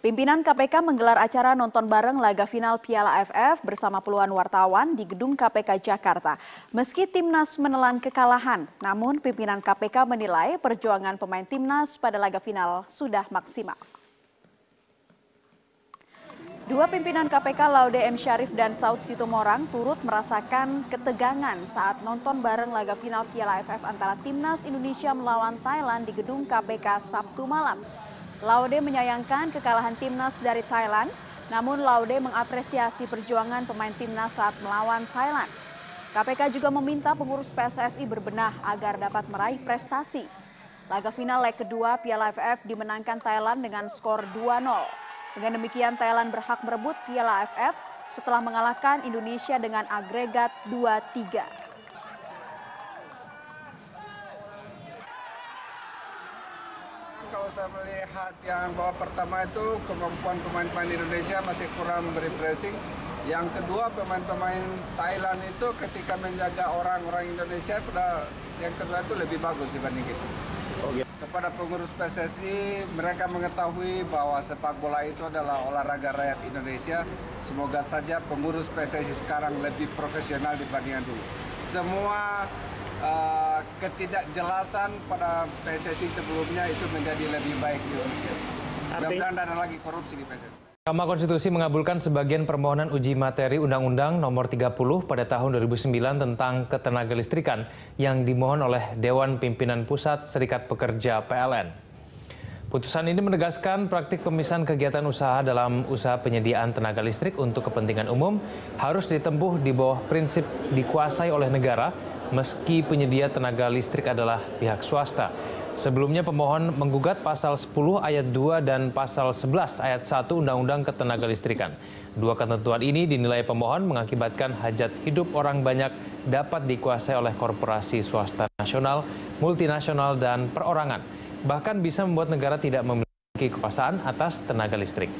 Pimpinan KPK menggelar acara nonton bareng laga final Piala AFF bersama puluhan wartawan di Gedung KPK Jakarta. Meski Timnas menelan kekalahan, namun pimpinan KPK menilai perjuangan pemain Timnas pada laga final sudah maksimal. Dua pimpinan KPK Laude M. Syarif dan Saud Situmorang turut merasakan ketegangan saat nonton bareng laga final Piala AFF antara Timnas Indonesia melawan Thailand di Gedung KPK Sabtu malam. Laude menyayangkan kekalahan Timnas dari Thailand, namun Laude mengapresiasi perjuangan pemain Timnas saat melawan Thailand. KPK juga meminta pengurus PSSI berbenah agar dapat meraih prestasi. Laga final leg kedua Piala AFF dimenangkan Thailand dengan skor 2-0. Dengan demikian Thailand berhak merebut Piala AFF setelah mengalahkan Indonesia dengan agregat 2-3. Kalau saya melihat yang babak pertama itu kemampuan pemain-pemain Indonesia masih kurang beri pressing. Yang kedua pemain-pemain Thailand itu ketika menjaga orang-orang Indonesia pada yang kedua itu lebih bagus dibanding kita. Kepada pengurus PSSI, mereka mengetahui bahwa sepak bola itu adalah olahraga rakyat Indonesia. Semoga saja pengurus PSSI sekarang lebih profesional dibandingkan dulu. Semua ketidakjelasan pada PSSI sebelumnya itu menjadi lebih baik di Indonesia. Mudah-mudahan tidak ada lagi korupsi di PSSI. Mahkamah Konstitusi mengabulkan sebagian permohonan uji materi Undang-Undang Nomor 30 pada tahun 2009 tentang ketenagalistrikan yang dimohon oleh Dewan Pimpinan Pusat Serikat Pekerja PLN. Putusan ini menegaskan praktik pemisahan kegiatan usaha dalam usaha penyediaan tenaga listrik untuk kepentingan umum harus ditempuh di bawah prinsip dikuasai oleh negara meski penyedia tenaga listrik adalah pihak swasta. Sebelumnya pemohon menggugat pasal 10 ayat 2 dan pasal 11 ayat 1 Undang-Undang Ketenagalistrikan. Dua ketentuan ini dinilai pemohon mengakibatkan hajat hidup orang banyak dapat dikuasai oleh korporasi swasta nasional, multinasional, dan perorangan. Bahkan bisa membuat negara tidak memiliki kekuasaan atas tenaga listrik.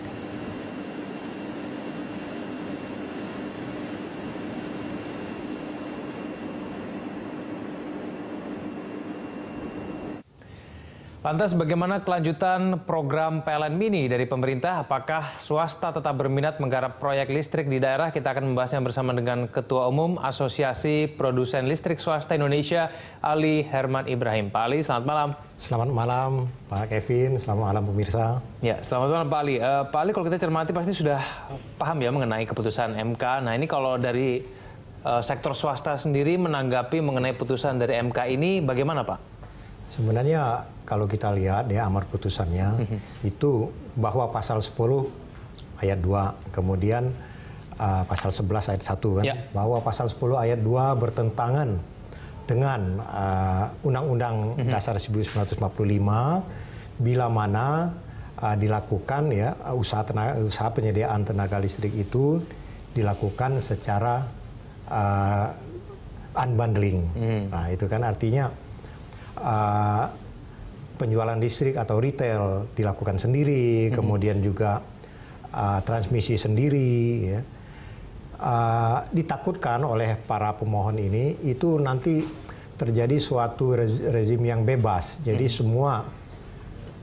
Lantas bagaimana kelanjutan program PLN Mini dari pemerintah? Apakah swasta tetap berminat menggarap proyek listrik di daerah? Kita akan membahasnya bersama dengan Ketua Umum Asosiasi Produsen Listrik Swasta Indonesia, Ali Herman Ibrahim. Pak Ali, selamat malam. Selamat malam Pak Kevin, selamat malam pemirsa. Ya, selamat malam Pak Ali. Pak Ali, kalau kita cermati pasti sudah paham ya mengenai keputusan MK. Nah ini kalau dari sektor swasta sendiri menanggapi mengenai putusan dari MK ini bagaimana Pak? Sebenarnya kalau kita lihat ya amar putusannya itu bahwa pasal 10 ayat 2 kemudian pasal 11 ayat 1 kan bahwa pasal 10 ayat 2 bertentangan dengan Undang-Undang Dasar 1945 bila mana dilakukan ya usaha penyediaan tenaga listrik itu dilakukan secara unbundling. Nah, itu kan artinya penjualan listrik atau retail dilakukan sendiri, kemudian juga transmisi sendiri. Ya. Ditakutkan oleh para pemohon ini itu nanti terjadi suatu rezim yang bebas. Jadi semua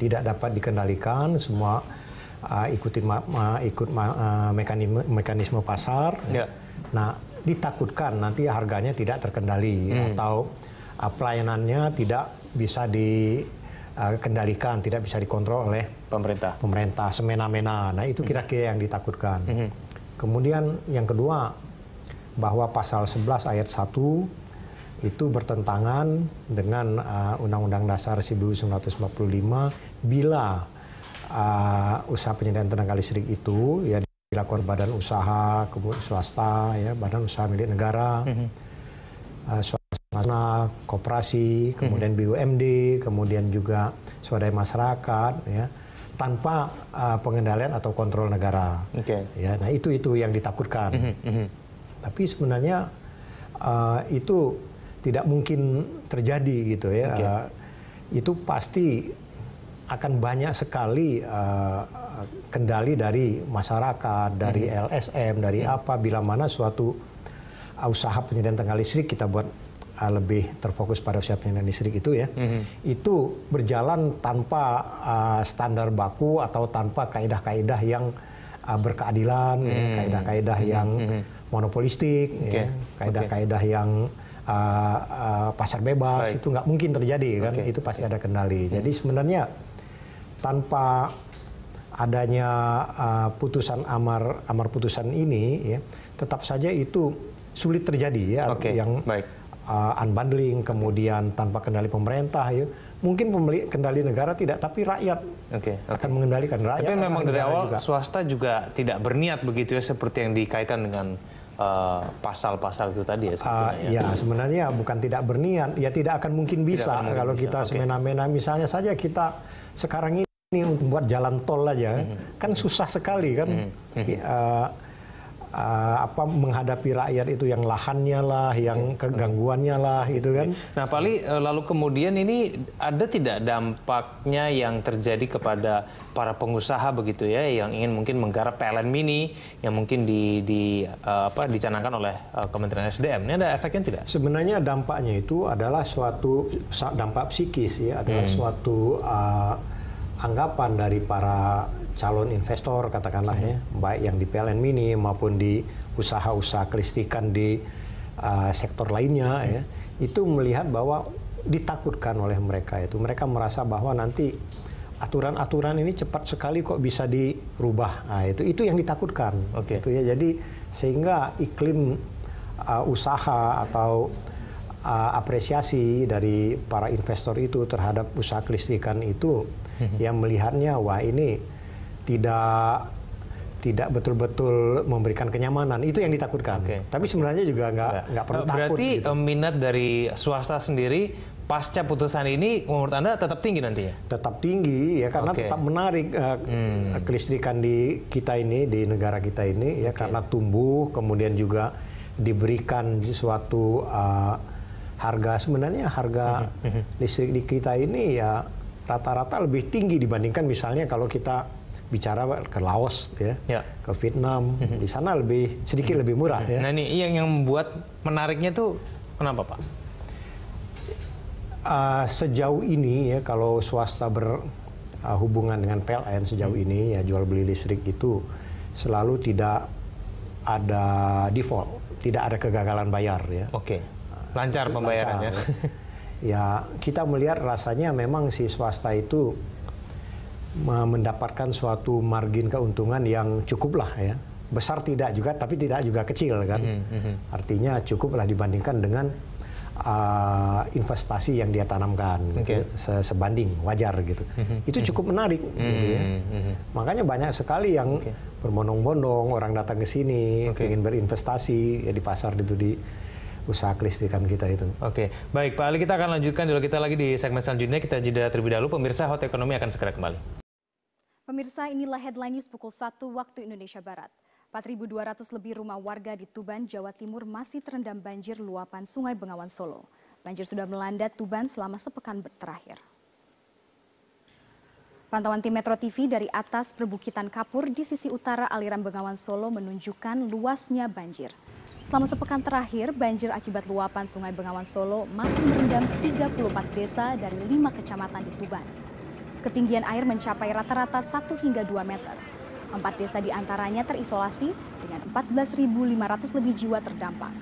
tidak dapat dikendalikan, semua ikut mekanisme pasar. Yeah. Nah, ditakutkan nanti harganya tidak terkendali atau pelayanannya tidak bisa dikendalikan, tidak bisa dikontrol oleh pemerintah semena-mena. Nah itu kira-kira yang ditakutkan. Kemudian yang kedua, bahwa pasal 11 ayat 1 itu bertentangan dengan Undang-Undang Dasar 1945 bila usaha penyediaan tenaga listrik itu ya dilakukan badan usaha, kemudian swasta, ya, badan usaha milik negara, koperasi, kemudian BUMD, kemudian juga swadaya masyarakat, ya, tanpa pengendalian atau kontrol negara. Ya, nah itu yang ditakutkan. Tapi sebenarnya itu tidak mungkin terjadi gitu ya. Itu pasti akan banyak sekali kendali dari masyarakat, dari LSM, dari apa bila mana suatu usaha penyediaan tenaga listrik kita buat lebih terfokus pada usaha penyediaan listrik itu ya, itu berjalan tanpa standar baku atau tanpa kaidah-kaidah yang berkeadilan, kaidah-kaidah yang monopolistik, kaidah-kaidah yang pasar bebas. Itu nggak mungkin terjadi kan, itu pasti ada kendali. Jadi sebenarnya tanpa adanya putusan amar putusan ini ya, tetap saja itu sulit terjadi ya, yang unbundling kemudian tanpa kendali pemerintah ya. Mungkin kendali negara tidak, tapi rakyat akan mengendalikan rakyat. Tapi memang dari awal swasta juga tidak berniat begitu ya, seperti yang dikaitkan dengan pasal-pasal itu tadi ya sebetulnya. Ya sebenarnya bukan tidak berniat, ya tidak akan mungkin bisa kalau kita semena-mena. Misalnya saja kita sekarang ini untuk buat jalan tol aja kan susah sekali kan. Menghadapi rakyat itu yang lahannya lah, yang kegangguannya lah, gitu kan. Nah, Pak Ali, lalu kemudian ini ada tidak dampaknya yang terjadi kepada para pengusaha begitu ya, yang ingin mungkin menggarap PLN Mini yang mungkin dicanangkan oleh Kementerian SDM? Ini ada efeknya tidak? Sebenarnya dampaknya itu adalah suatu dampak psikis ya, adalah suatu anggapan dari para calon investor katakanlah ya, baik yang di PLN Mini maupun di usaha-usaha kelistrikan di sektor lainnya ya, itu melihat bahwa ditakutkan oleh mereka itu. Mereka merasa bahwa nanti aturan-aturan ini cepat sekali kok bisa dirubah. Nah, itu yang ditakutkan. Itu ya. Jadi sehingga iklim usaha atau apresiasi dari para investor itu terhadap usaha kelistrikan itu yang melihatnya wah ini tidak betul-betul memberikan kenyamanan, itu yang ditakutkan. Tapi sebenarnya juga nggak perlu takut. Berarti gitu. Minat dari swasta sendiri pasca putusan ini menurut Anda tetap tinggi nantinya? Tetap tinggi ya, karena tetap menarik kelistrikan di kita ini, di negara kita ini ya, karena tumbuh, kemudian juga diberikan suatu harga, sebenarnya harga listrik di kita ini ya rata-rata lebih tinggi dibandingkan misalnya kalau kita bicara ke Laos ya, ke Vietnam, di sana sedikit lebih murah ya. Nah ini yang membuat menariknya tuh kenapa Pak? Sejauh ini ya, kalau swasta berhubungan dengan PLN sejauh ini ya, jual beli listrik itu selalu tidak ada default, tidak ada kegagalan bayar ya. Lancar pembayarannya. Ya kita melihat rasanya memang si swasta itu mendapatkan suatu margin keuntungan yang cukup lah ya. Besar tidak juga, tapi tidak juga kecil kan. Artinya cukup lah dibandingkan dengan investasi yang dia tanamkan, gitu, sebanding wajar gitu. Itu cukup menarik. Gitu ya. Makanya banyak sekali yang berbondong-bondong orang datang ke sini, ingin berinvestasi ya, di pasar itu, di usaha kelistrikan kita itu. Baik Pak Ali, kita akan lanjutkan dulu, kita lagi di segmen selanjutnya, kita jeda terlebih dahulu. Pemirsa, Hot Ekonomi akan segera kembali. Pemirsa, inilah headline news pukul 1 waktu Indonesia Barat. 4.200 lebih rumah warga di Tuban, Jawa Timur masih terendam banjir luapan Sungai Bengawan Solo. Banjir sudah melanda Tuban selama sepekan terakhir. Pantauan tim Metro TV dari atas perbukitan Kapur di sisi utara aliran Bengawan Solo menunjukkan luasnya banjir. Selama sepekan terakhir, banjir akibat luapan Sungai Bengawan Solo masih merendam 34 desa dari 5 kecamatan di Tuban. Ketinggian air mencapai rata-rata 1 hingga 2 meter. 4 desa diantaranya terisolasi dengan 14.500 lebih jiwa terdampak.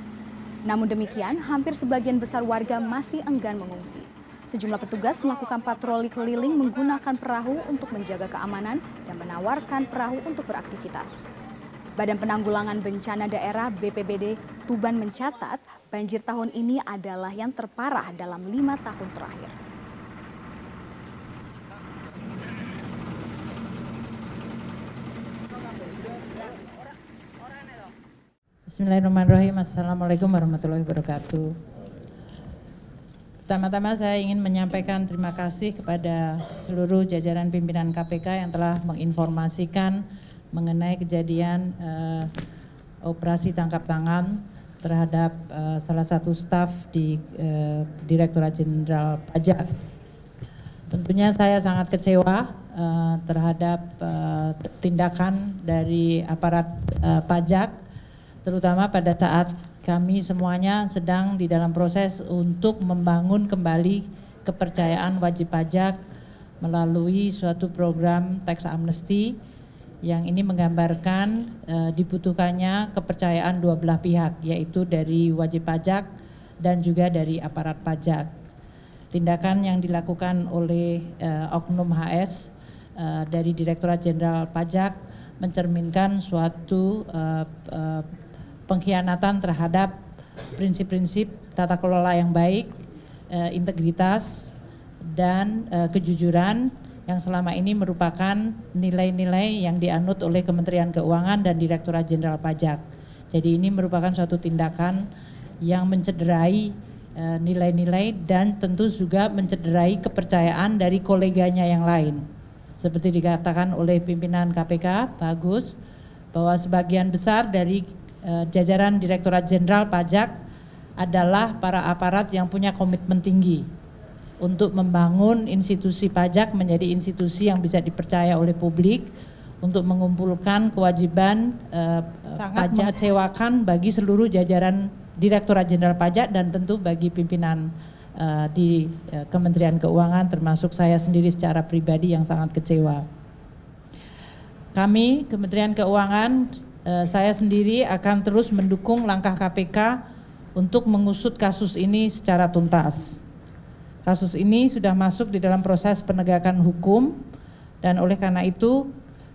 Namun demikian, hampir sebagian besar warga masih enggan mengungsi. Sejumlah petugas melakukan patroli keliling menggunakan perahu untuk menjaga keamanan dan menawarkan perahu untuk beraktivitas. Badan Penanggulangan Bencana Daerah BPBD Tuban mencatat banjir tahun ini adalah yang terparah dalam 5 tahun terakhir. Bismillahirrahmanirrahim. Assalamualaikum warahmatullahi wabarakatuh. Pertama-tama saya ingin menyampaikan terima kasih kepada seluruh jajaran pimpinan KPK yang telah menginformasikan mengenai kejadian operasi tangkap tangan terhadap salah satu staf di Direktorat Jenderal Pajak. Tentunya saya sangat kecewa terhadap tindakan dari aparat pajak, terutama pada saat kami semuanya sedang di dalam proses untuk membangun kembali kepercayaan wajib pajak melalui suatu program tax amnesty yang ini menggambarkan dibutuhkannya kepercayaan dua belah pihak, yaitu dari wajib pajak dan juga dari aparat pajak. Tindakan yang dilakukan oleh Oknum HS dari Direktorat Jenderal Pajak mencerminkan suatu pengkhianatan terhadap prinsip-prinsip tata kelola yang baik, integritas, dan kejujuran yang selama ini merupakan nilai-nilai yang dianut oleh Kementerian Keuangan dan Direktorat Jenderal Pajak. Jadi ini merupakan suatu tindakan yang mencederai nilai-nilai dan tentu juga mencederai kepercayaan dari koleganya yang lain. Seperti dikatakan oleh pimpinan KPK, Pak Agus, bahwa sebagian besar dari jajaran Direktorat Jenderal Pajak adalah para aparat yang punya komitmen tinggi untuk membangun institusi pajak menjadi institusi yang bisa dipercaya oleh publik untuk mengumpulkan kewajiban sangat mengecewakan bagi seluruh jajaran Direktorat Jenderal Pajak dan tentu bagi pimpinan di Kementerian Keuangan termasuk saya sendiri secara pribadi yang sangat kecewa. Kami Kementerian Keuangan, saya sendiri akan terus mendukung langkah KPK untuk mengusut kasus ini secara tuntas. Kasus ini sudah masuk di dalam proses penegakan hukum dan oleh karena itu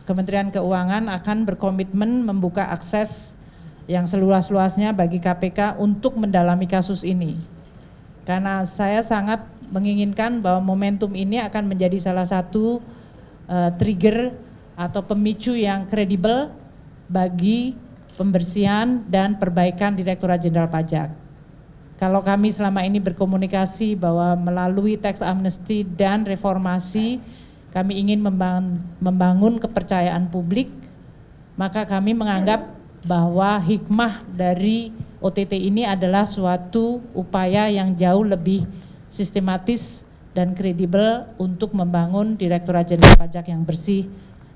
Kementerian Keuangan akan berkomitmen membuka akses yang seluas-luasnya bagi KPK untuk mendalami kasus ini. Karena saya sangat menginginkan bahwa momentum ini akan menjadi salah satu trigger atau pemicu yang kredibel bagi pembersihan dan perbaikan Direktorat Jenderal Pajak. Kalau kami selama ini berkomunikasi bahwa melalui tax amnesty dan reformasi kami ingin membangun kepercayaan publik, maka kami menganggap bahwa hikmah dari OTT ini adalah suatu upaya yang jauh lebih sistematis dan kredibel untuk membangun Direktorat Jenderal Pajak yang bersih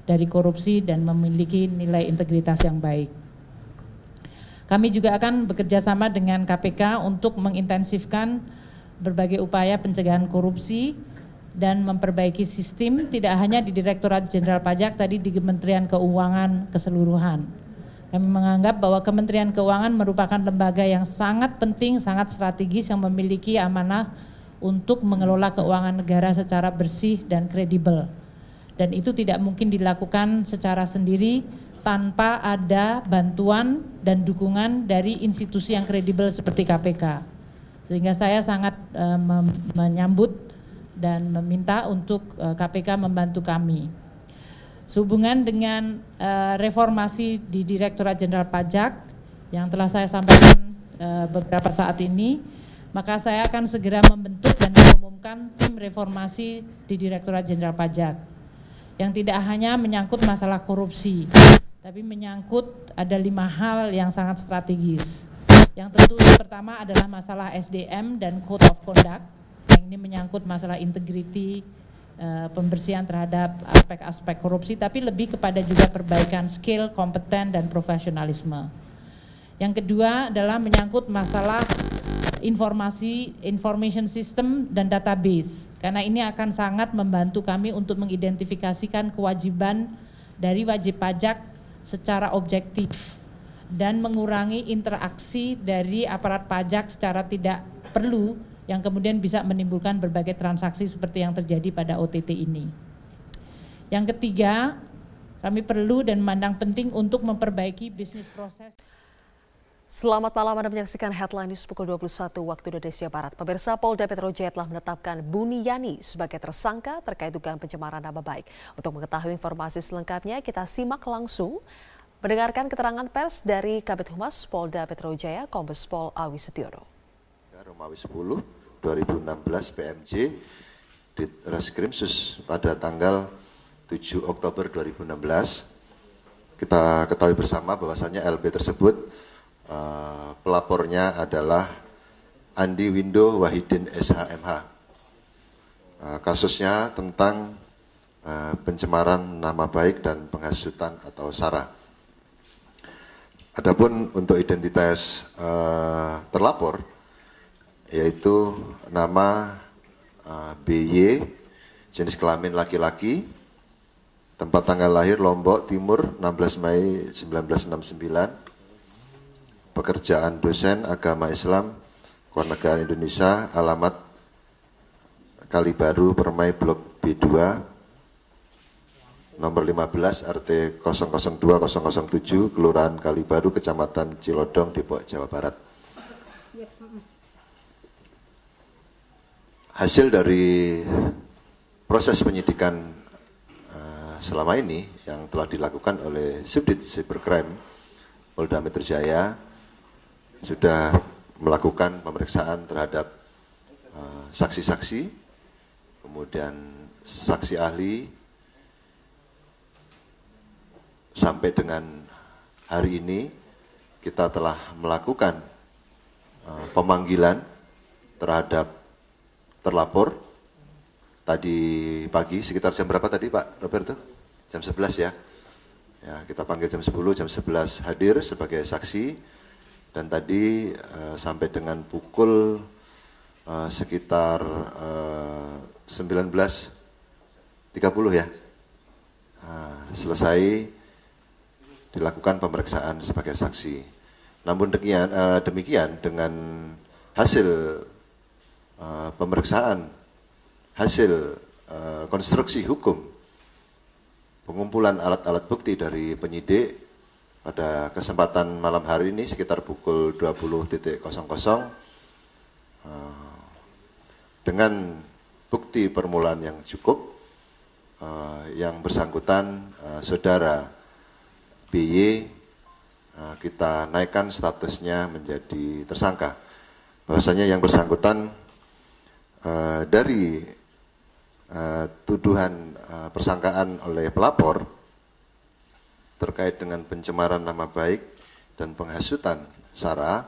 dari korupsi dan memiliki nilai integritas yang baik. Kami juga akan bekerja sama dengan KPK untuk mengintensifkan berbagai upaya pencegahan korupsi dan memperbaiki sistem tidak hanya di Direktorat Jenderal Pajak, tadi di Kementerian Keuangan keseluruhan. Kami menganggap bahwa Kementerian Keuangan merupakan lembaga yang sangat penting, sangat strategis yang memiliki amanah untuk mengelola keuangan negara secara bersih dan kredibel. Dan itu tidak mungkin dilakukan secara sendiri tanpa ada bantuan dan dukungan dari institusi yang kredibel seperti KPK. Sehingga saya sangat menyambut dan meminta untuk KPK membantu kami. Sehubungan dengan reformasi di Direktorat Jenderal Pajak yang telah saya sampaikan beberapa saat ini, maka saya akan segera membentuk dan mengumumkan tim reformasi di Direktorat Jenderal Pajak yang tidak hanya menyangkut masalah korupsi, tapi menyangkut ada 5 hal yang sangat strategis. Yang tentu pertama adalah masalah SDM dan Code of Conduct, yang ini menyangkut masalah integriti, pembersihan terhadap aspek-aspek korupsi, tapi lebih kepada juga perbaikan skill, kompeten, dan profesionalisme. Yang kedua adalah menyangkut masalah information system dan database, karena ini akan sangat membantu kami untuk mengidentifikasikan kewajiban dari wajib pajak secara objektif dan mengurangi interaksi dari aparat pajak secara tidak perlu yang kemudian bisa menimbulkan berbagai transaksi seperti yang terjadi pada OTT ini. Yang ketiga, kami perlu dan memandang penting untuk memperbaiki bisnis proses. Selamat malam, Anda menyaksikan Headline News pukul 21 waktu Indonesia Barat. Pemirsa, Polda Metro Jaya telah menetapkan Buniyani sebagai tersangka terkait dugaan pencemaran nama baik. Untuk mengetahui informasi selengkapnya, kita simak langsung mendengarkan keterangan pers dari Kabid Humas Polda Metro Jaya, Kombes Pol Awi Setiono. Romawi 10 2016 PMJ di Reskrim Sus pada tanggal 7 Oktober 2016. Kita ketahui bersama bahwasannya LB tersebut pelapornya adalah Andi Windo Wahidin SHMH. Kasusnya tentang pencemaran nama baik dan penghasutan atau SARA. Adapun untuk identitas terlapor, yaitu nama BY, jenis kelamin laki-laki, tempat tanggal lahir Lombok Timur 16 Mei 1969, pekerjaan dosen agama Islam, Kewarganegaraan Indonesia, alamat Kalibaru, Permai, Blok B2, nomor 15, RT 002007, Kelurahan Kalibaru, Kecamatan Cilodong, Depok, Jawa Barat. Hasil dari proses penyidikan selama ini yang telah dilakukan oleh Subdit Cybercrime Polda Metro Jaya sudah melakukan pemeriksaan terhadap saksi-saksi, kemudian saksi ahli, sampai dengan hari ini kita telah melakukan pemanggilan terhadap terlapor. Tadi pagi sekitar jam berapa tadi Pak Roberto? Jam 11 ya. Ya, kita panggil jam 10, jam 11 hadir sebagai saksi. Dan tadi sampai dengan pukul sekitar 19.30 ya. Selesai dilakukan pemeriksaan sebagai saksi. Namun demikian dengan hasil pemeriksaan, hasil konstruksi hukum, pengumpulan alat-alat bukti dari penyidik pada kesempatan malam hari ini sekitar pukul 20.00 dengan bukti permulaan yang cukup, yang bersangkutan saudara BY kita naikkan statusnya menjadi tersangka. Bahwasanya yang bersangkutan dari tuduhan persangkaan oleh pelapor terkait dengan pencemaran nama baik dan penghasutan SARA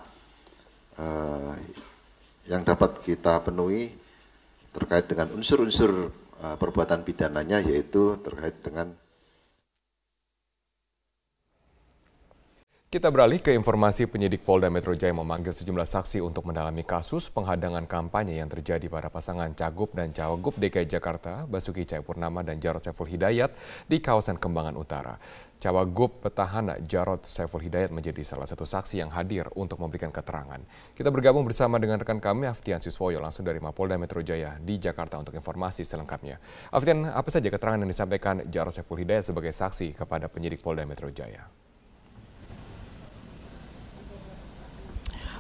yang dapat kita penuhi terkait dengan unsur-unsur perbuatan pidananya, yaitu terkait dengan. Kita beralih ke informasi. Penyidik Polda Metro Jaya memanggil sejumlah saksi untuk mendalami kasus penghadangan kampanye yang terjadi pada pasangan Cagup dan Cawagup DKI Jakarta, Basuki Cahayapurnama dan Jarod Saiful Hidayat di kawasan Kembangan Utara. Cawagup petahana Jarod Saiful Hidayat menjadi salah satu saksi yang hadir untuk memberikan keterangan. Kita bergabung bersama dengan rekan kami Aftian Siswoyo langsung dari Mapolda Metro Jaya di Jakarta untuk informasi selengkapnya. Aftian, apa saja keterangan yang disampaikan Jarod Saiful Hidayat sebagai saksi kepada penyidik Polda Metro Jaya?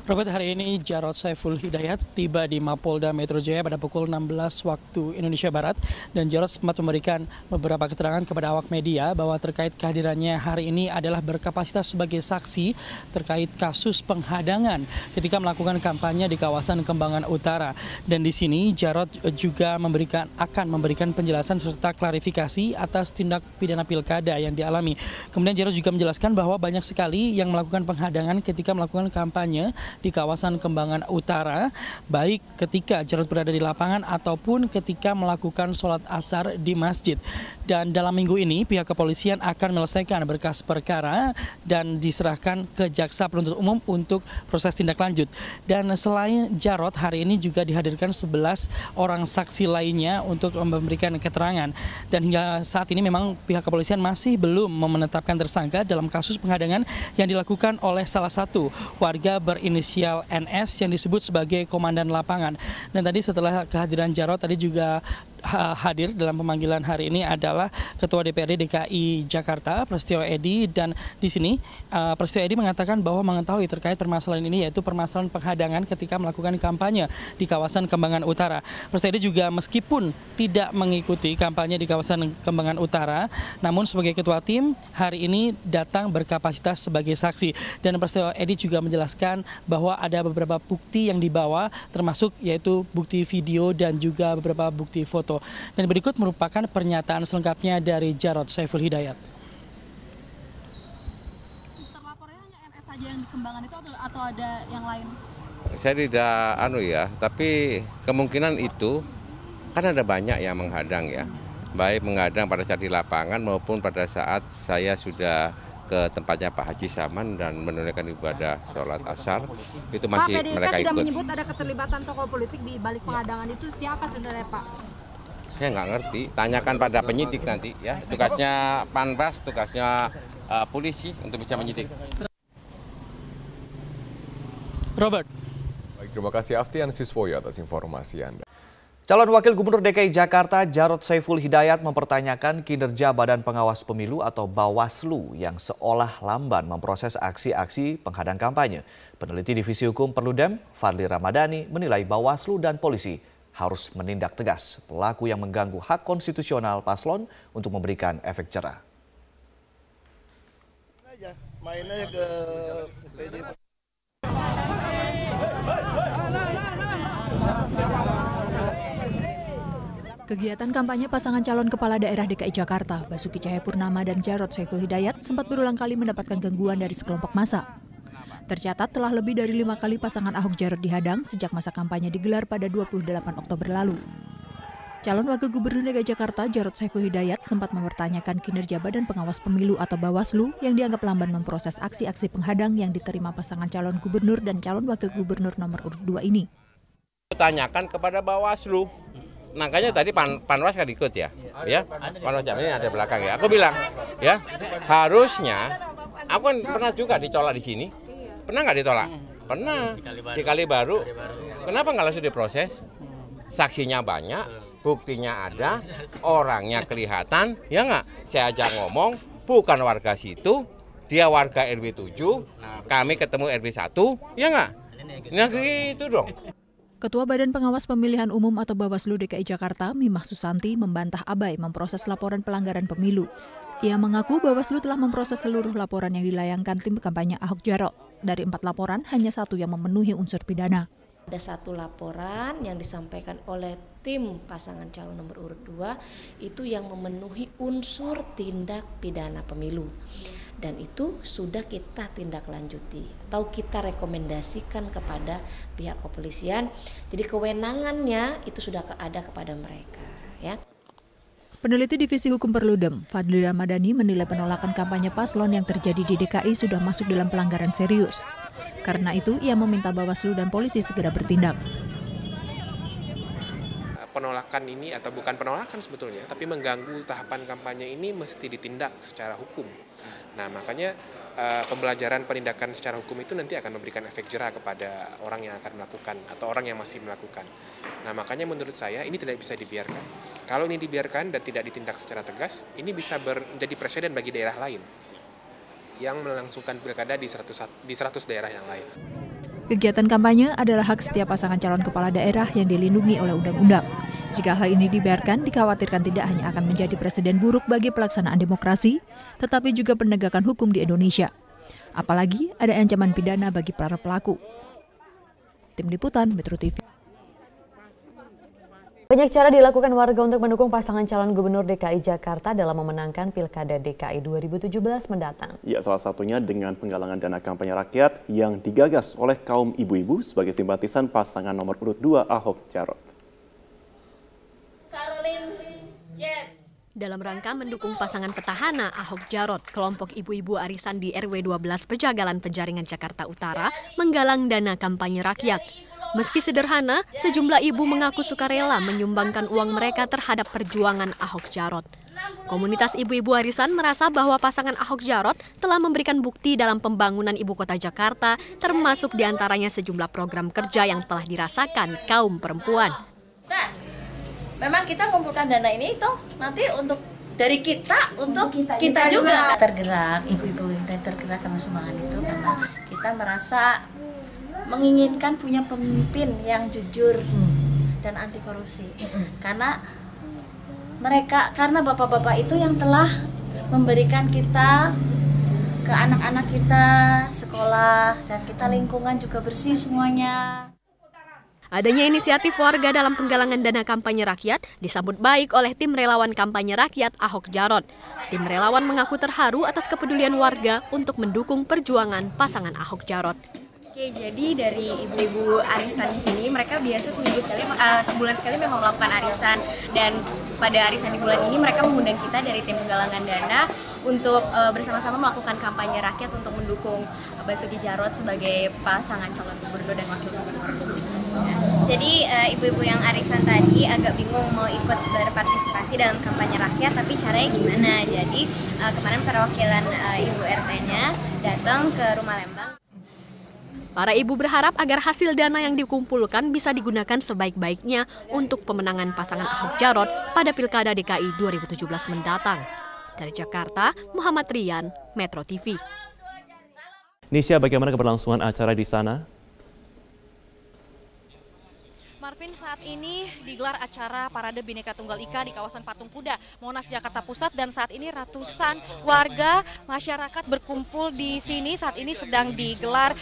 Robert, hari ini Jarod Saiful Hidayat tiba di Mapolda Metro Jaya pada pukul 16 waktu Indonesia Barat, dan Jarod sempat memberikan beberapa keterangan kepada awak media bahwa terkait kehadirannya hari ini adalah berkapasitas sebagai saksi terkait kasus penghadangan ketika melakukan kampanye di kawasan Kembangan Utara. Dan di sini Jarod juga akan memberikan penjelasan serta klarifikasi atas tindak pidana pilkada yang dialami. Kemudian Jarod juga menjelaskan bahwa banyak sekali yang melakukan penghadangan ketika melakukan kampanye di kawasan Kembangan Utara, baik ketika Jarod berada di lapangan ataupun ketika melakukan sholat asar di masjid. Dan dalam minggu ini pihak kepolisian akan menyelesaikan berkas perkara dan diserahkan ke jaksa penuntut umum untuk proses tindak lanjut. Dan selain Jarod, hari ini juga dihadirkan 11 orang saksi lainnya untuk memberikan keterangan. Dan hingga saat ini memang pihak kepolisian masih belum menetapkan tersangka dalam kasus penghadangan yang dilakukan oleh salah satu warga berinisial NS yang disebut sebagai komandan lapangan. Dan tadi setelah kehadiran Jarod, tadi juga hadir dalam pemanggilan hari ini adalah Ketua DPRD DKI Jakarta, Prasetyo Edy, dan di sini Prasetyo Edy mengatakan bahwa mengetahui terkait permasalahan ini, yaitu permasalahan penghadangan ketika melakukan kampanye di kawasan Kembangan Utara. Prasetyo Edy juga meskipun tidak mengikuti kampanye di kawasan Kembangan Utara, namun sebagai ketua tim hari ini datang berkapasitas sebagai saksi. Dan Prasetyo Edy juga menjelaskan bahwa ada beberapa bukti yang dibawa, termasuk yaitu bukti video dan juga beberapa bukti foto. Dan berikut merupakan pernyataan selengkapnya dari Jarod Saiful Hidayat. Terlapornya hanya NS saja yang di Kembangan itu atau ada yang lain? Saya tidak tapi kemungkinan itu kan ada banyak yang menghadang ya. Baik menghadang pada saat di lapangan maupun pada saat saya sudah ke tempatnya Pak Haji Saman dan menunaikan ibadah sholat asar, itu masih Pak, mereka PDIP sudah ikut. menyebut ada keterlibatan tokoh politik di balik penghadangan itu, siapa sebenarnya Pak? Saya nggak ngerti, tanyakan pada penyidik nanti ya. Tugasnya Panwas, tugasnya polisi untuk bisa menyidik. Robert. Baik, terima kasih Aftian Siswoyo atas informasi Anda. Calon Wakil Gubernur DKI Jakarta Jarod Saiful Hidayat mempertanyakan kinerja Badan Pengawas Pemilu atau Bawaslu yang seolah lamban memproses aksi-aksi penghadang kampanye. Peneliti Divisi Hukum Perludem, Fadli Ramadhani, menilai Bawaslu dan polisi harus menindak tegas pelaku yang mengganggu hak konstitusional paslon untuk memberikan efek jerah. Main aja ke PDIP. Kegiatan kampanye pasangan calon kepala daerah DKI Jakarta, Basuki Cahayapurnama dan Jarod Saiful Hidayat sempat berulang kali mendapatkan gangguan dari sekelompok massa. Tercatat telah lebih dari 5 kali pasangan Ahok Jarot dihadang sejak masa kampanye digelar pada 28 Oktober lalu. Calon Wakil Gubernur DKI Jakarta Jarod Saiful Hidayat sempat mempertanyakan kinerja Badan Pengawas Pemilu atau Bawaslu yang dianggap lamban memproses aksi-aksi penghadang yang diterima pasangan calon gubernur dan calon wakil gubernur nomor urut 2 ini. Tanyakan kepada Bawaslu. Makanya tadi Panwas kan ikut ya, Panwas ini ada belakang ya. Aku bilang, ya harusnya, aku kan pernah juga ditolak di sini, pernah nggak ditolak? Pernah, di Kalibaru. Kenapa nggak langsung diproses? Saksinya banyak, buktinya ada, orangnya kelihatan, ya nggak? Saya aja ngomong, bukan warga situ, dia warga RW 7, kami ketemu RW 1, ya nggak? Nah gitu dong. Ketua Badan Pengawas Pemilihan Umum atau Bawaslu DKI Jakarta, Mimah Susanti, membantah abai memproses laporan pelanggaran pemilu. Ia mengaku Bawaslu telah memproses seluruh laporan yang dilayangkan tim kampanye Ahok Jarot. Dari 4 laporan, hanya 1 yang memenuhi unsur pidana. Ada 1 laporan yang disampaikan oleh tim pasangan calon nomor urut 2 itu yang memenuhi unsur tindak pidana pemilu. Dan itu sudah kita tindak lanjuti atau kita rekomendasikan kepada pihak kepolisian. Jadi kewenangannya itu sudah ada kepada mereka, ya. Peneliti Divisi Hukum Perludem, Fadli Ramadhani, menilai penolakan kampanye paslon yang terjadi di DKI sudah masuk dalam pelanggaran serius. Karena itu, ia meminta Bawaslu dan polisi segera bertindak. Penolakan ini atau bukan penolakan sebetulnya, tapi mengganggu tahapan kampanye ini mesti ditindak secara hukum. Nah, makanya pembelajaran penindakan secara hukum itu nanti akan memberikan efek jerah kepada orang yang akan melakukan atau orang yang masih melakukan. Nah, makanya menurut saya ini tidak bisa dibiarkan. Kalau ini dibiarkan dan tidak ditindak secara tegas, ini bisa menjadi presiden bagi daerah lain yang melangsungkan pilkada di 100 daerah yang lain. Kegiatan kampanye adalah hak setiap pasangan calon kepala daerah yang dilindungi oleh undang-undang. Jika hal ini dibiarkan, dikhawatirkan tidak hanya akan menjadi presiden buruk bagi pelaksanaan demokrasi, tetapi juga penegakan hukum di Indonesia. Apalagi ada ancaman pidana bagi para pelaku. Tim Liputan Metro TV. Banyak cara dilakukan warga untuk mendukung pasangan calon gubernur DKI Jakarta dalam memenangkan Pilkada DKI 2017 mendatang. Ya, salah satunya dengan penggalangan dana kampanye rakyat yang digagas oleh kaum ibu-ibu sebagai simpatisan pasangan nomor urut 2 Ahok Jarot. Dalam rangka mendukung pasangan petahana Ahok Jarot, kelompok ibu-ibu arisan di RW 12 Pejagalan Penjaringan Jakarta Utara menggalang dana kampanye rakyat. Meski sederhana, sejumlah ibu mengaku sukarela menyumbangkan uang mereka terhadap perjuangan Ahok Jarot. Komunitas ibu-ibu arisan merasa bahwa pasangan Ahok Jarot telah memberikan bukti dalam pembangunan ibu kota Jakarta, termasuk diantaranya sejumlah program kerja yang telah dirasakan kaum perempuan. Nah, memang kita mengumpulkan dana ini toh nanti untuk dari kita untuk kita juga tergerak, ibu-ibu kita tergerak karena sumbangan itu karena kita merasa menginginkan punya pemimpin yang jujur dan anti korupsi. Karena bapak-bapak itu yang telah memberikan kita ke anak-anak kita sekolah dan kita lingkungan juga bersih semuanya. Adanya inisiatif warga dalam penggalangan dana kampanye rakyat disambut baik oleh tim relawan kampanye rakyat Ahok Jarot. Tim relawan mengaku terharu atas kepedulian warga untuk mendukung perjuangan pasangan Ahok Jarot. Oke, jadi dari ibu-ibu arisan di sini, mereka biasa sebulan sekali memang melakukan arisan, dan pada arisan di bulan ini mereka mengundang kita dari tim penggalangan dana untuk bersama-sama melakukan kampanye rakyat untuk mendukung Basuki Jarot sebagai pasangan calon gubernur dan wakil gubernur. Jadi ibu-ibu yang arisan tadi agak bingung mau ikut berpartisipasi dalam kampanye rakyat, tapi caranya gimana? Jadi kemarin perwakilan ibu RT-nya datang ke Rumah Lembang. Para ibu berharap agar hasil dana yang dikumpulkan bisa digunakan sebaik-baiknya untuk pemenangan pasangan Ahok Jarot pada Pilkada DKI 2017 mendatang. Dari Jakarta, Muhammad Rian, Metro TV. Nisha, bagaimana keberlangsungan acara di sana? Marvin, saat ini digelar acara Parade Bhinneka Tunggal Ika di kawasan Patung Kuda, Monas, Jakarta Pusat, dan saat ini ratusan warga masyarakat berkumpul di sini. Saat ini sedang digelar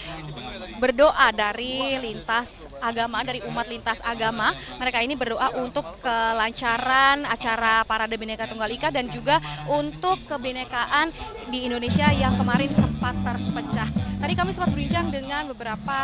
berdoa dari lintas agama, dari umat lintas agama. Mereka ini berdoa untuk kelancaran acara Parade Bhinneka Tunggal Ika dan juga untuk kebinekaan di Indonesia yang kemarin sempat terpecah. Tadi kami sempat berbincang dengan beberapa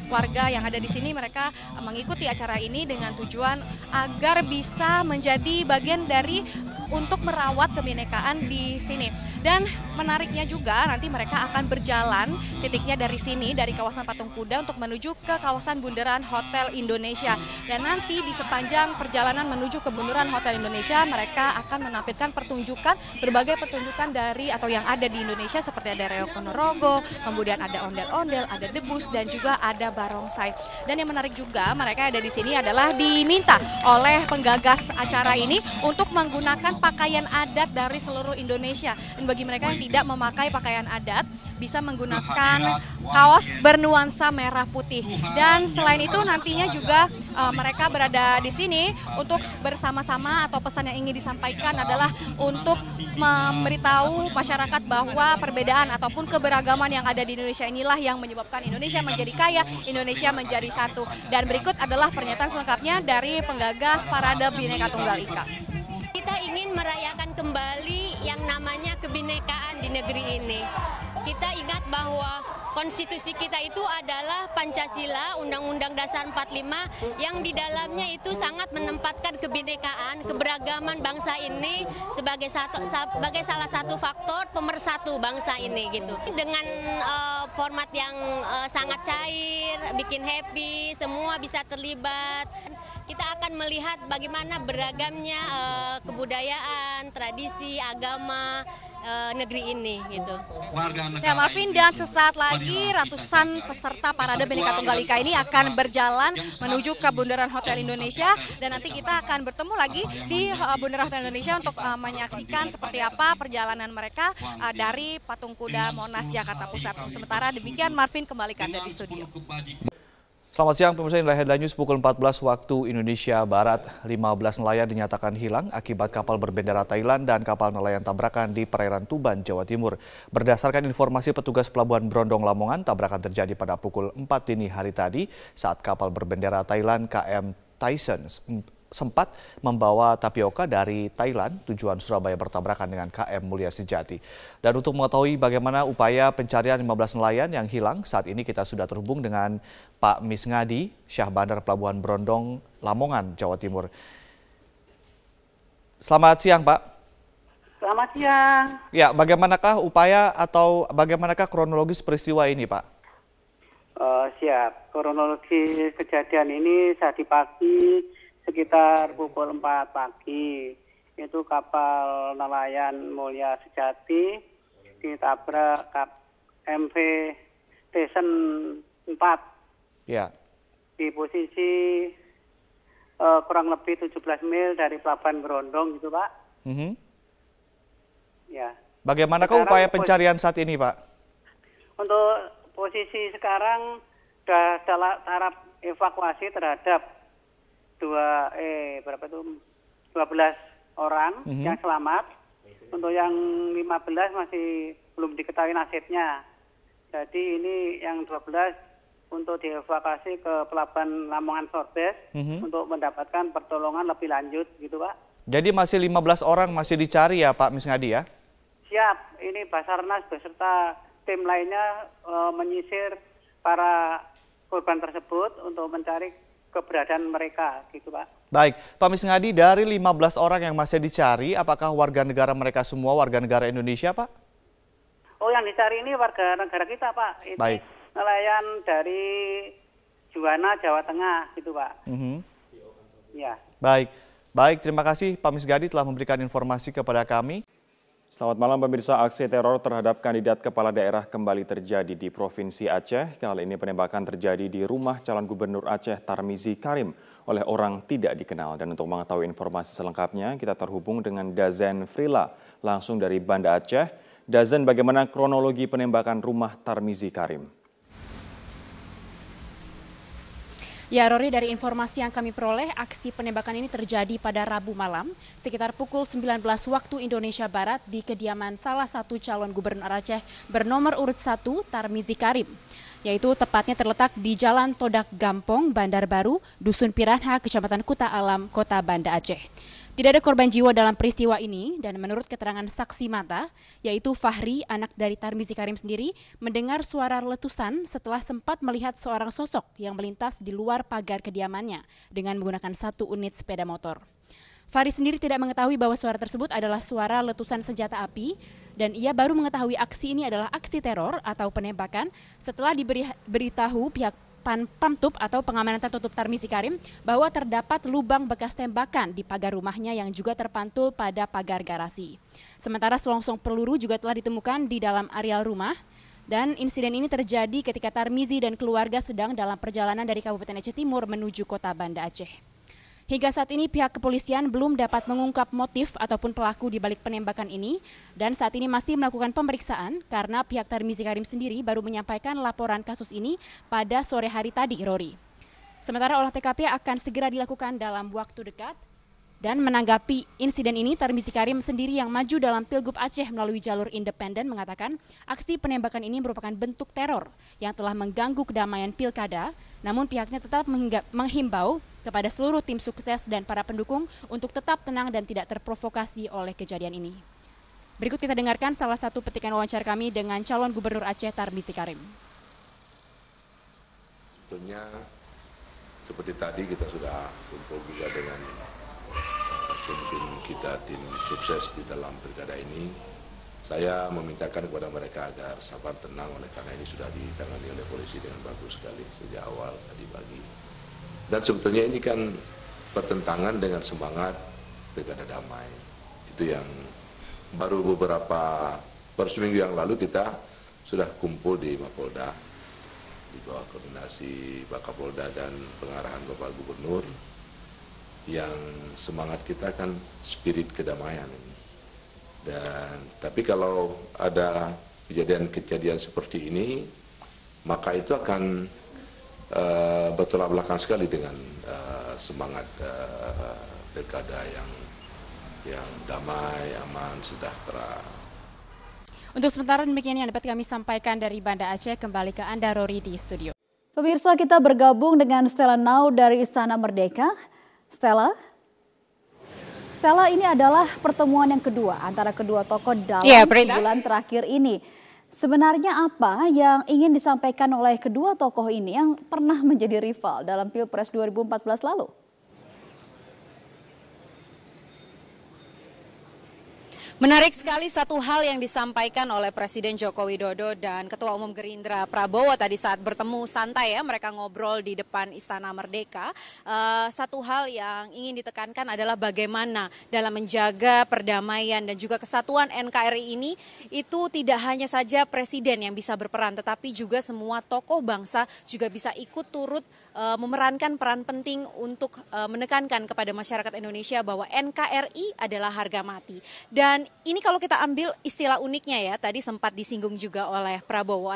warga yang ada di sini. Mereka mengikuti acara ini dengan tujuan agar bisa menjadi bagian dari untuk merawat kebinekaan di sini. Dan menariknya juga nanti mereka akan berjalan titiknya dari sini, dari kawasan Patung Kuda untuk menuju ke kawasan Bundaran Hotel Indonesia. Dan nanti di sepanjang perjalanan menuju ke Bundaran Hotel Indonesia, mereka akan menampilkan berbagai pertunjukan dari atau yang ada di Indonesia, seperti ada reok ponorogo, kemudian ada ondel-ondel, ada debus, dan juga ada barongsai. Dan yang menarik juga, mereka ada di sini adalah diminta oleh penggagas acara ini untuk menggunakan pakaian adat dari seluruh Indonesia. Dan bagi mereka yang tidak memakai pakaian adat, bisa menggunakan kaos bernuansa merah putih. Dan selain itu nantinya juga mereka berada di sini untuk bersama-sama, atau pesan yang ingin disampaikan adalah untuk memberitahu masyarakat bahwa perbedaan ataupun keberagaman yang ada di Indonesia inilah yang menyebabkan Indonesia menjadi kaya, Indonesia menjadi satu. Dan berikut adalah pernyataan selengkapnya dari penggagas Parade Bhinneka Tunggal Ika. Kita ingin merayakan kembali yang namanya kebinekaan di negeri ini. Kita ingat bahwa konstitusi kita itu adalah Pancasila, Undang-Undang Dasar 45, yang di dalamnya itu sangat menempatkan kebinekaan, keberagaman bangsa ini sebagai salah satu faktor pemersatu bangsa ini gitu. Dengan format yang sangat cair, bikin happy, semua bisa terlibat. Kita akan melihat bagaimana beragamnya kebudayaan, tradisi, agama negeri ini gitu. Ya Marvin, dan sesaat lagi ratusan peserta Parade Bhinneka Tunggal Ika ini akan berjalan menuju ke Bundaran Hotel Indonesia, dan nanti kita akan bertemu lagi di Bundaran Hotel Indonesia untuk menyaksikan seperti apa perjalanan mereka dari Patung Kuda Monas, Jakarta Pusat. Sementara demikian, Marvin, kembalikan dari studio. Selamat siang pemirsa, inilah Headline News pukul 14 waktu Indonesia Barat. 15 nelayan dinyatakan hilang akibat kapal berbendera Thailand dan kapal nelayan tabrakan di perairan Tuban, Jawa Timur. Berdasarkan informasi petugas Pelabuhan Brondong Lamongan, tabrakan terjadi pada pukul 4 dini hari tadi saat kapal berbendera Thailand KM Tyson sempat membawa tapioka dari Thailand tujuan Surabaya bertabrakan dengan KM Mulia Sejati. Dan untuk mengetahui bagaimana upaya pencarian 15 nelayan yang hilang, saat ini kita sudah terhubung dengan Pak Misngadi, Syah Bandar Pelabuhan Brondong, Lamongan, Jawa Timur. Selamat siang, Pak. Selamat siang. Ya, bagaimanakah upaya atau bagaimanakah kronologis peristiwa ini, Pak? Siap. Kronologi kejadian ini tadi pagi sekitar pukul 4 pagi. Itu kapal nelayan Mulia Sejati ditabrak MV Tyson 4. Ya. Di posisi kurang lebih 17 mil dari Pelabuhan Brondong gitu, Pak. Ya. Bagaimanakah upaya pencarian saat ini, Pak? Untuk posisi sekarang sudah dalam taraf evakuasi terhadap 12 orang yang selamat. Untuk yang 15 masih belum diketahui nasibnya. Jadi ini yang 12 untuk dievakuasi ke Pelabuhan Lamongan Sorbes untuk mendapatkan pertolongan lebih lanjut gitu, Pak. Jadi masih 15 orang masih dicari ya, Pak Misngadi ya? Siap. Ini Basarnas beserta tim lainnya menyisir para korban tersebut untuk mencari keberadaan mereka, gitu Pak. Baik, Pak Misngadi, dari 15 orang yang masih dicari, apakah warga negara mereka semua warga negara Indonesia, Pak? Oh, yang dicari ini warga negara kita, Pak. Ini baik. Nelayan dari Juwana, Jawa Tengah, gitu Pak. Ya. Baik, terima kasih Pak Misgadi telah memberikan informasi kepada kami. Selamat malam pemirsa, aksi teror terhadap kandidat kepala daerah kembali terjadi di Provinsi Aceh. Kali ini penembakan terjadi di rumah calon gubernur Aceh Tarmizi Karim oleh orang tidak dikenal. Dan untuk mengetahui informasi selengkapnya, kita terhubung dengan Dazen Frila langsung dari Banda Aceh. Dazen, bagaimana kronologi penembakan rumah Tarmizi Karim? Ya, Rory, dari informasi yang kami peroleh, aksi penembakan ini terjadi pada Rabu malam sekitar pukul 19 waktu Indonesia Barat di kediaman salah satu calon gubernur Aceh bernomor urut 1 Tarmizi Karim, yaitu tepatnya terletak di Jalan Todak Gampong, Bandar Baru, Dusun Piranha, Kecamatan Kuta Alam, Kota Banda Aceh. Tidak ada korban jiwa dalam peristiwa ini dan menurut keterangan saksi mata, yaitu Fahri, anak dari Tarmizi Karim sendiri, mendengar suara letusan setelah sempat melihat seorang sosok yang melintas di luar pagar kediamannya dengan menggunakan 1 unit sepeda motor. Fahri sendiri tidak mengetahui bahwa suara tersebut adalah suara letusan senjata api dan ia baru mengetahui aksi ini adalah aksi teror atau penembakan setelah diberitahu pihak Pamtub atau pengamanan tertutup Tarmizi Karim bahwa terdapat lubang bekas tembakan di pagar rumahnya yang juga terpantul pada pagar garasi. Sementara selongsong peluru juga telah ditemukan di dalam areal rumah dan insiden ini terjadi ketika Tarmizi dan keluarga sedang dalam perjalanan dari Kabupaten Aceh Timur menuju Kota Banda Aceh. Hingga saat ini pihak kepolisian belum dapat mengungkap motif ataupun pelaku di balik penembakan ini dan saat ini masih melakukan pemeriksaan karena pihak Tarmizi Karim sendiri baru menyampaikan laporan kasus ini pada sore hari tadi, Rory. Sementara olah TKP akan segera dilakukan dalam waktu dekat. Dan menanggapi insiden ini, Tarmizi Karim sendiri yang maju dalam Pilgub Aceh melalui jalur independen mengatakan aksi penembakan ini merupakan bentuk teror yang telah mengganggu kedamaian pilkada, namun pihaknya tetap menghimbau kepada seluruh tim sukses dan para pendukung untuk tetap tenang dan tidak terprovokasi oleh kejadian ini. Berikut kita dengarkan salah satu petikan wawancara kami dengan calon gubernur Aceh Tarmizi Karim. Sebetulnya seperti tadi kita sudah kumpul juga dengan tim kita, tim sukses di dalam pilkada ini. Saya memintakan kepada mereka agar sabar tenang oleh karena ini sudah ditangani oleh polisi dengan bagus sekali sejak awal tadi pagi. Dan sebetulnya ini kan bertentangan dengan semangat pilkada damai. Itu yang baru seminggu yang lalu kita sudah kumpul di Mapolda di bawah koordinasi Pak Kapolda dan pengarahan Bapak Gubernur. Yang semangat kita kan spirit kedamaian ini. Tapi kalau ada kejadian seperti ini, maka itu akan bertolak belakang sekali dengan semangat pilkada yang damai, aman, sejahtera. Untuk sementara demikian yang dapat kami sampaikan dari Banda Aceh. Kembali ke Anda, Rory, di studio. Pemirsa, kita bergabung dengan Stella Nau dari Istana Merdeka. Stella, ini adalah pertemuan yang kedua antara kedua tokoh dalam bulan terakhir ini. Sebenarnya apa yang ingin disampaikan oleh kedua tokoh ini yang pernah menjadi rival dalam Pilpres 2014 lalu? Menarik sekali satu hal yang disampaikan oleh Presiden Joko Widodo dan Ketua Umum Gerindra Prabowo tadi saat bertemu santai ya, mereka ngobrol di depan Istana Merdeka. Satu hal yang ingin ditekankan adalah bagaimana dalam menjaga perdamaian dan juga kesatuan NKRI ini itu tidak hanya saja Presiden yang bisa berperan, tetapi juga semua tokoh bangsa juga bisa ikut turut memerankan peran penting untuk menekankan kepada masyarakat Indonesia bahwa NKRI adalah harga mati. Dan ini kalau kita ambil istilah uniknya ya, tadi sempat disinggung juga oleh Prabowo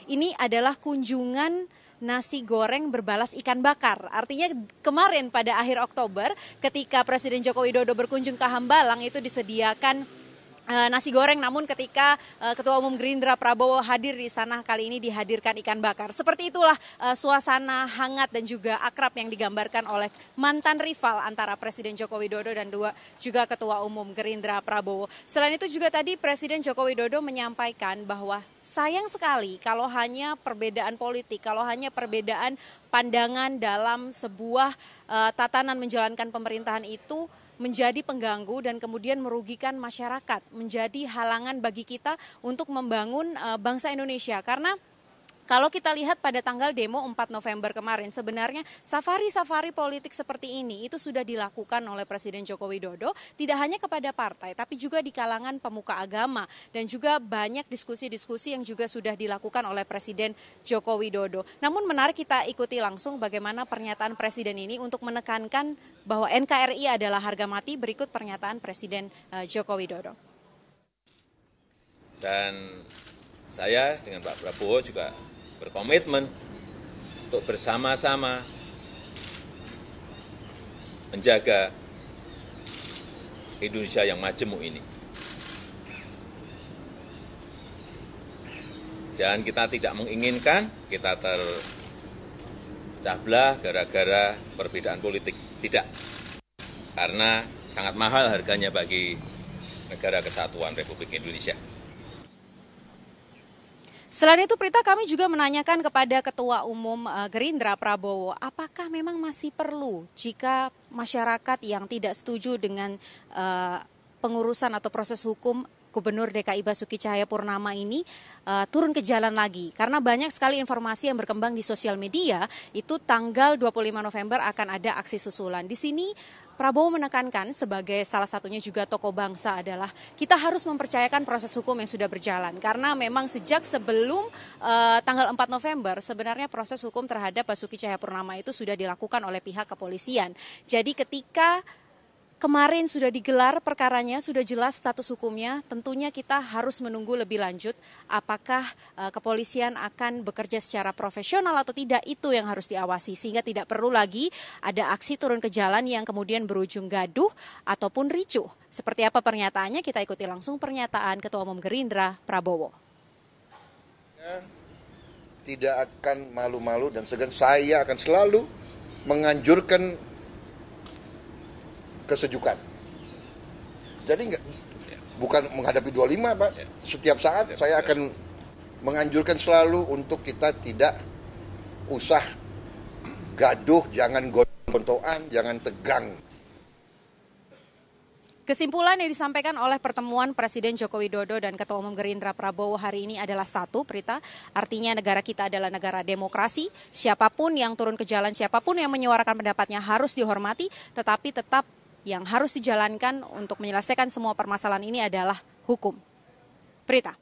ini adalah kunjungan nasi goreng berbalas ikan bakar. Artinya kemarin pada akhir Oktober ketika Presiden Joko Widodo berkunjung ke Hambalang itu disediakan nasi goreng, namun ketika Ketua Umum Gerindra Prabowo hadir di istana, kali ini dihadirkan ikan bakar. Seperti itulah suasana hangat dan juga akrab yang digambarkan oleh mantan rival antara Presiden Joko Widodo dan juga Ketua Umum Gerindra Prabowo. Selain itu juga tadi Presiden Joko Widodo menyampaikan bahwa sayang sekali kalau hanya perbedaan politik, kalau hanya perbedaan pandangan dalam sebuah tatanan menjalankan pemerintahan itu menjadi pengganggu dan kemudian merugikan masyarakat, menjadi halangan bagi kita untuk membangun bangsa Indonesia. Karena kalau kita lihat pada tanggal demo 4 November kemarin, sebenarnya safari-safari politik seperti ini itu sudah dilakukan oleh Presiden Joko Widodo, tidak hanya kepada partai, tapi juga di kalangan pemuka agama, dan juga banyak diskusi-diskusi yang juga sudah dilakukan oleh Presiden Joko Widodo. Namun menarik kita ikuti langsung bagaimana pernyataan Presiden ini untuk menekankan bahwa NKRI adalah harga mati. Berikut pernyataan Presiden Joko Widodo. Dan saya dengan Pak Prabowo juga berkomitmen untuk bersama-sama menjaga Indonesia yang majemuk ini. Jangan kita tidak menginginkan kita terpecah belah gara-gara perbedaan politik. Tidak. Karena sangat mahal harganya bagi negara kesatuan Republik Indonesia. Selain itu, Prita, kami juga menanyakan kepada Ketua Umum Gerindra Prabowo, apakah memang masih perlu jika masyarakat yang tidak setuju dengan pengurusan atau proses hukum Gubernur DKI Basuki Cahayapurnama ini turun ke jalan lagi. Karena banyak sekali informasi yang berkembang di sosial media, itu tanggal 25 November akan ada aksi susulan. Di sini Prabowo menekankan sebagai salah satunya juga tokoh bangsa adalah kita harus mempercayakan proses hukum yang sudah berjalan. Karena memang sejak sebelum tanggal 4 November sebenarnya proses hukum terhadap Basuki Cahayapurnama itu sudah dilakukan oleh pihak kepolisian. Jadi ketika kemarin sudah digelar perkaranya, sudah jelas status hukumnya, tentunya kita harus menunggu lebih lanjut apakah kepolisian akan bekerja secara profesional atau tidak, itu yang harus diawasi. Sehingga tidak perlu lagi ada aksi turun ke jalan yang kemudian berujung gaduh ataupun ricuh. Seperti apa pernyataannya, kita ikuti langsung pernyataan Ketua Umum Gerindra Prabowo. Tidak akan malu-malu dan segan, saya akan selalu menganjurkan kesejukan. Jadi bukan menghadapi 25, Pak. Setiap saat saya akan menganjurkan selalu untuk kita tidak usah gaduh, jangan gontoan, jangan tegang. Kesimpulan yang disampaikan oleh pertemuan Presiden Joko Widodo dan Ketua Umum Gerindra Prabowo hari ini adalah satu, Prita. Artinya negara kita adalah negara demokrasi. Siapapun yang turun ke jalan, siapapun yang menyuarakan pendapatnya harus dihormati, tetapi tetap yang harus dijalankan untuk menyelesaikan semua permasalahan ini adalah hukum. Prita.